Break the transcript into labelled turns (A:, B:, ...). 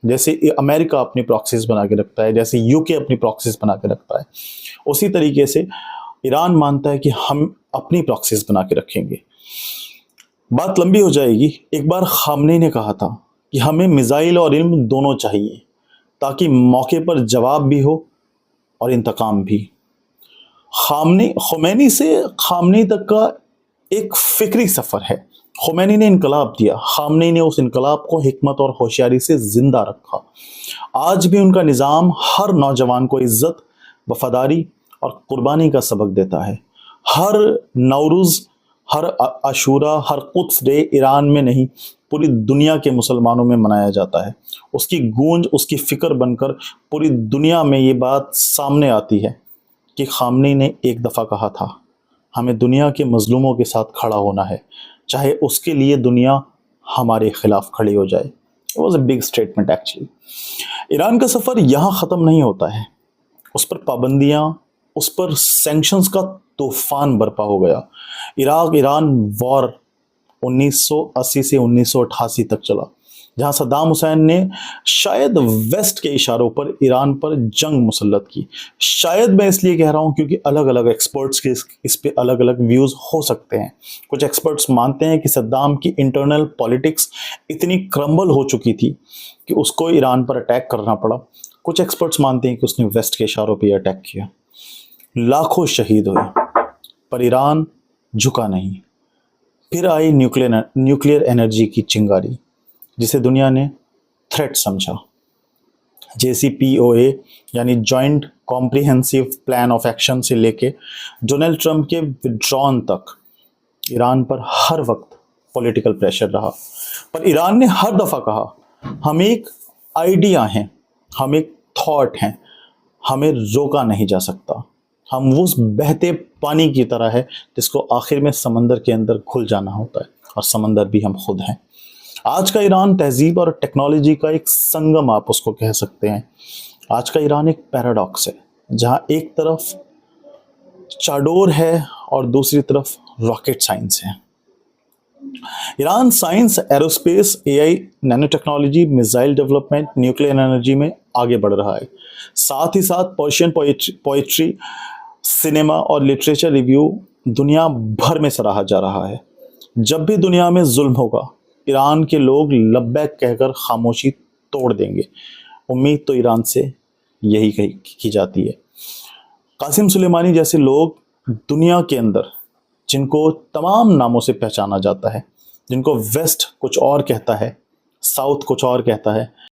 A: जैसे अमेरिका अपनी प्रॉक्सीज बना के रखता है, जैसे यूके अपनी प्रॉक्सीज बना के रखता है, उसी तरीके से ईरान मानता है कि हम अपनी प्रॉक्सीज बना के रखेंगे। बात लंबी हो जाएगी। एक बार खामनेई ने कहा था कि हमें मिसाइल और इल्म दोनों चाहिए, ताकि मौके पर जवाब भी हो और इंतकाम भी। खुमैनी से खामनेई तक का एक फिक्री सफ़र है। खुमैनी ने इनकलाब दिया, खामनेई ने उस इनकलाब को हिकमत और होशियारी से ज़िंदा रखा। आज भी उनका निज़ाम हर नौजवान को इज़्ज़त, वफादारी और कुर्बानी का सबक देता है। हर नौरूज़, हर आशूरा, हर कुद्स डे ईरान में नहीं, पूरी दुनिया के मुसलमानों में मनाया जाता है। उसकी गूंज, उसकी फ़िक्र बनकर पूरी दुनिया में ये बात सामने आती है कि खामनेई ने एक दफ़ा कहा था, हमें दुनिया के मज़लूमों के साथ खड़ा होना है, चाहे उसके लिए दुनिया हमारे खिलाफ खड़ी हो जाए। It was a big statement actually. Iran का सफ़र यहाँ ख़त्म नहीं होता है। उस पर पाबंदियाँ, उस पर सैंक्शंस का तूफान बरपा हो गया। इराक ईरान वॉर 1980 से 1988 तक चला, जहां सद्दाम हुसैन ने शायद वेस्ट के इशारों पर ईरान पर जंग मुसल्लत की। शायद मैं इसलिए कह रहा हूं क्योंकि अलग अलग एक्सपर्ट्स के इस पे अलग अलग व्यूज़ हो सकते हैं। कुछ एक्सपर्ट्स मानते हैं कि सद्दाम की इंटरनल पॉलिटिक्स इतनी क्रम्बल हो चुकी थी कि उसको ईरान पर अटैक करना पड़ा। कुछ एक्सपर्ट्स मानते हैं कि उसने वेस्ट के इशारों पर अटैक किया। लाखों शहीद हुए, पर ईरान झुका नहीं। फिर आई न्यूक्लियर एनर्जी की चिंगारी, जिसे दुनिया ने थ्रेट समझा। JCPOA यानी joint comprehensive plan of action से लेके डोनाल्ड ट्रंप के विड्रॉन तक ईरान पर हर वक्त पॉलिटिकल प्रेशर रहा। पर ईरान ने हर दफ़ा कहा, हम एक आइडिया हैं, हम एक थॉट हैं, हमें रोका नहीं जा सकता। हम उस बहते पानी की तरह है जिसको आखिर में समंदर के अंदर घुल जाना होता है, और समंदर भी हम खुद हैं। आज का ईरान तहजीब और टेक्नोलॉजी का एक संगम आप उसको कह सकते हैं। आज का ईरान एक पैराडॉक्स है, जहां एक तरफ चाडोर है और दूसरी तरफ रॉकेट साइंस है। Iran science, aerospace, AI, nano technology, missile development, nuclear energy में आगे बढ़ रहा है। साथ ही साथ पर्शियन पोइट्री, सिनेमा और लिटरेचर रिव्यू दुनिया भर में सराहा जा रहा है। जब भी दुनिया में जुल्म होगा, ईरान के लोग लब्बैक कहकर खामोशी तोड़ देंगे। उम्मीद तो ईरान से यही की जाती है। कासिम सुलेमानी जैसे लोग दुनिया के अंदर, जिनको तमाम नामों से पहचाना जाता है, जिनको वेस्ट कुछ और कहता है, साउथ कुछ और कहता है,